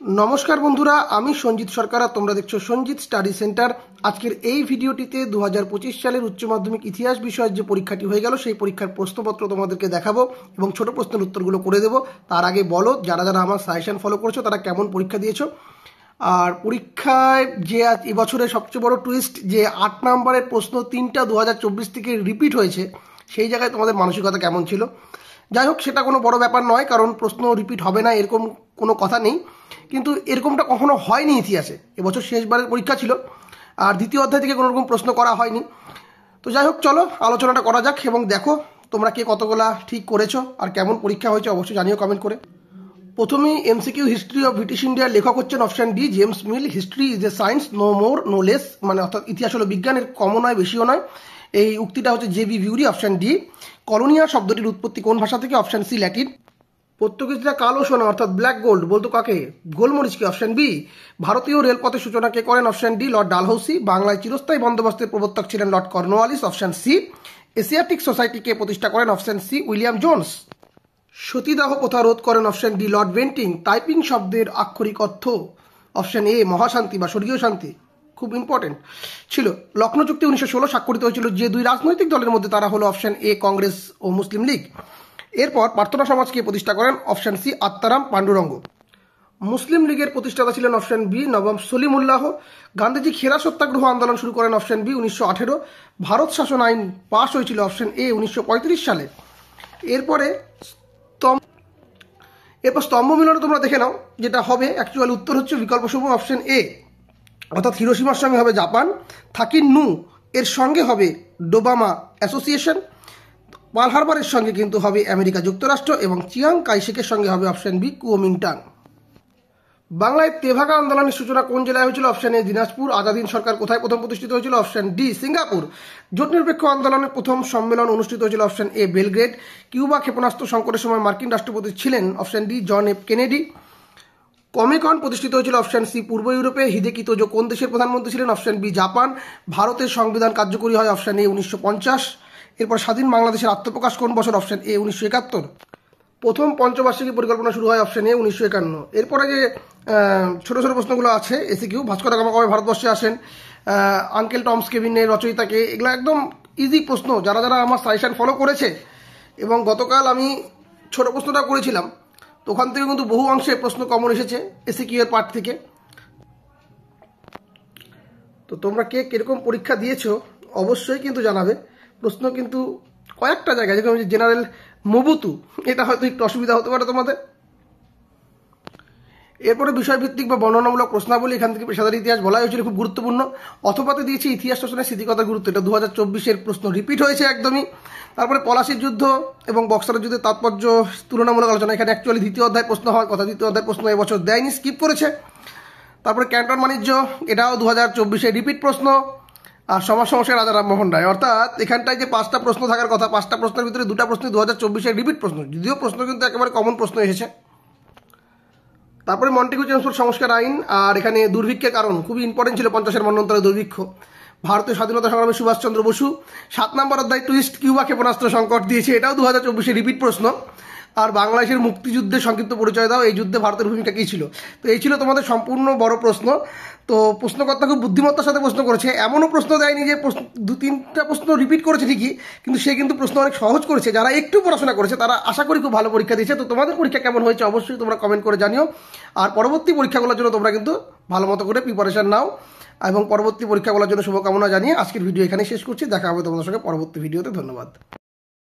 नमस्कार बंधुरा आमी सञ्जित सरकार तोमरा देखछो सञ्जित स्टाडी सेंटर। आजकेर এই ভিডিওটিতে 2025 সালের উচ্চ মাধ্যমিক ইতিহাস বিষয়ের যে পরীক্ষাটি হয়ে গেল সেই পরীক্ষার প্রশ্নপত্র তোমাদেরকে দেখাবো এবং ছোট প্রশ্নের উত্তরগুলো করে দেব। তার আগে বলো যারা যারা আমার সাজেশন ফলো করেছো তারা কেমন পরীক্ষা দিয়েছো। আর পরীক্ষায় যে এবছরের সবচেয়ে বড় টুইস্ট যে 8 নম্বরের প্রশ্ন 3টা 2024 থেকে রিপিট হয়েছে, সেই জায়গায় তোমাদের মানসিকতা কেমন ছিল। যাই হোক, সেটা কোনো বড় ব্যাপার নয়, কারণ প্রশ্ন রিপিট হবে না এরকম কোনো কথা নেই, কিন্তু এরকমটা কখনো হয়নি ইতিহাসে। এবছর শেষবারের পরীক্ষা ছিল আর দ্বিতীয় অধ্যায় থেকে কোনো রকম প্রশ্ন করা হয়নি। তো যাই হোক, চলো আলোচনাটা করা যাক এবং দেখো তোমরা কে কতগুলা ঠিক করেছো আর কেমন পরীক্ষা হয়েছে অবশ্যই জানিও কমেন্ট করে। প্রথমেই এমসিকিউ হিস্ট্রি অফ ব্রিটিশ ইন্ডিয়ার লেখক হচ্ছেন option D James Mill. History is a science no more no less, মানে অর্থাৎ ইতিহাস হলো বিজ্ঞানের, কমও নয় বেশিও নয়। এই উক্তিটা হচ্ছে জেবি ভিউরি, অপশন ডি। কলোনিয়া শব্দটির উৎপত্তি কোন ভাষা থেকে? Option C Latin. পর্তুগিজরা কালো সোনা অর্থাৎ ব্ল্যাক গোল্ড বলতো কাকে? গোলমরিচকে, অপশন বি। ভারতীয় রেলপথের সূচনা কে করেন? Option D Lord Dalhousie. বাংলায় চিরস্থায়ী বন্দোবস্তের প্রবর্তক ছিলেন Lord Cornwallis, option C. Asiatic সোসাইটিকে প্রতিষ্ঠা করেন? Option C William Jones. সতীদাহ প্রথা রোধ করেন? Option D Lord Bentinck. Typing শব্দের আক্ষরিক অর্থ? অপশন এ মহাশান্তি বা স্বর্গীয় শান্তি, খুব ইম্পর্টেন্ট ছিল। লখনৌ চুক্তি 1916 স্বাক্ষরিত হয়েছিল যে দুই রাজনৈতিক দলের মধ্যে, তারা হলো অপশন এ কংগ্রেস ও মুসলিম লীগ। এরপর প্রার্থনা সমাজকে প্রতিষ্ঠা করেন? Option C Atmaram Pandurang. মুসলিম লীগের প্রতিষ্ঠাতা ছিলেন অপশন বি নবাব সলিমুল্লাহ। গান্ধীজি খেরা সত্যাগ্রহ আন্দোলন শুরু করেন? Option B 1918। ভারত শাসন আইন পাশ হয়েছিল অপশন এ 1935 সালে। এরপরে স্তম্ভ মিলন তোমরা দেখে নাও যেটা হবে। অ্যাকচুয়াল উত্তর হচ্ছে বিকল্প সমূহ অপশন এ, অর্থাৎ হিরোশিমার সঙ্গে হবে জাপান, থাকিন নু এর সঙ্গে হবে ডোবামা অ্যাসোসিয়েশন, পার্ল হারবারের সঙ্গে কিন্তু হবে আমেরিকা যুক্তরাষ্ট্র এবং চিয়াং কাইশেকের সঙ্গে হবে অপশন বি কুওমিন্টাং। বাংলায় তেভাগা আন্দোলনের সূচনা কোন জেলায় হয়েছিল? Option A Dinajpur. আজাদিন সরকার কোথায় প্রথম প্রতিষ্ঠিত হয়েছিল? Option D Singapore. জোট নিরপেক্ষ আন্দোলনের প্রথম সম্মেলন অনুষ্ঠিত হয়েছিল? Option A Belgrade. কিউবা ক্ষেপণাস্ত্র সংকটের সময় মার্কিন রাষ্ট্রপতি ছিলেন? Option D John F Kennedy. Comecon প্রতিষ্ঠিত হয়েছিল? অপশন সি পূর্ব ইউরোপে। হিদেকি তোজো কোন দেশের প্রধানমন্ত্রী ছিলেন? Option B Japan. ভারতের সংবিধান কার্যকরী হয়? Option A 1950। এরপর স্বাধীন বাংলাদেশের আত্মপ্রকাশ কোন বছর? Option A 1971। প্রথম পঞ্চবার্ষিকী পরিকল্পনা শুরু হয়? Option A 1951। এরপরে যে ছোট ছোট প্রশ্নগুলো আছে এসিকিউ, ভাস্কর গামা কবে ভারতবর্ষে আসেন, আঙ্কেল টমস কেভিনের রচয়িতাকে, এগুলো একদম ইজি প্রশ্ন। যারা যারা আমার সাজেশন ফলো করেছে, এবং গতকাল আমি ছোট প্রশ্নটা করেছিলাম, তো ওখান থেকে কিন্তু বহু অংশে প্রশ্ন কমন এসেছে এসিকিউ এর পার্ট থেকে। তো তোমরা কে কিরকম পরীক্ষা দিয়েছো অবশ্যই কিন্তু জানাবে। প্রশ্ন কিন্তু কয়েকটা জায়গায়, যেরকম জেনারেল মোবুতু, এটা হয়তো একটু অসুবিধা হতে পারে তোমাদের। এরপরে বিষয়ভিত্তিক বা বর্ণনামূলক প্রশ্নাবলী, এখান থেকে পেশাদার ইতিহাস বলা হয়েছিল, খুব গুরুত্বপূর্ণ। অথবাতে দিয়েছি ইতিহাস শাসনের স্মৃতিকতার গুরুত্ব, এটা 2024-এর প্রশ্ন রিপিট হয়েছে একদমই। তারপরে পলাশির যুদ্ধ এবং বক্সারের যুদ্ধের তাৎপর্য তুলনামূলক আলোচনা, এখানে অ্যাকচুয়ালি দ্বিতীয় অধ্যায় প্রশ্ন হওয়ার কথা, দ্বিতীয় অধ্যায় প্রশ্ন এবছর দেয়নি, স্কিপ করেছে। তারপরে ক্যান্টন বাণিজ্য, এটাও 2024-এর রিপিট প্রশ্ন। আর সমাজ সমস্যায় রাজা রামমোহন রায়, অর্থাৎ এখানটায় যে 5টা প্রশ্ন থাকার কথা, 5টা প্রশ্নের ভিতরে 2টা প্রশ্ন 2024-এর রিপিট প্রশ্ন, যদিও প্রশ্ন কিন্তু একেবারে কমন প্রশ্ন এসেছে। তারপরে মন্টেগু চেমসফোর্ড সংস্কার আইন, আর এখানে দুর্ভিক্ষের কারণ খুবই ইম্পর্টেন্ট ছিল, 50-এর মন্বন্তরে দুর্ভিক্ষ। ভারতীয় স্বাধীনতা সংগ্রামী সুভাষচন্দ্র বসু। 7 নম্বর অধ্যায় টুইস্ট, কিউবা ক্ষেপণাস্ত্র সংকট দিয়েছে, এটাও 2024-এর রিপিট প্রশ্ন। আর বাংলাদেশের মুক্তিযুদ্ধের সংক্ষিপ্ত পরিচয় দাও, এই যুদ্ধে ভারতের ভূমিকা কী ছিল। তো এই ছিল তোমাদের সম্পূর্ণ বড় প্রশ্ন। তো প্রশ্নকর্তা খুব বুদ্ধিমত্তার সাথে প্রশ্ন করেছে, এমনও প্রশ্ন দেয়নি যে 2-3টা প্রশ্ন রিপিট করেছে ঠিকই, কিন্তু সে কিন্তু প্রশ্ন অনেক সহজ করেছে। যারা একটু পড়াশোনা করেছে তারা আশা করি খুব ভালো পরীক্ষা দিয়েছে। তো তোমাদের পরীক্ষা কেমন হয়েছে অবশ্যই তোমরা কমেন্ট করে জানিও। আর পরবর্তী পরীক্ষাগুলোর জন্য তোমরা কিন্তু ভালো মতো করে প্রিপারেশন নাও, এবং পরবর্তী পরীক্ষাগুলোর জন্য শুভকামনা জানিয়ে আজকের ভিডিও এখানে শেষ করছি। দেখা হবে তোমাদের সঙ্গে পরবর্তী ভিডিওতে। ধন্যবাদ।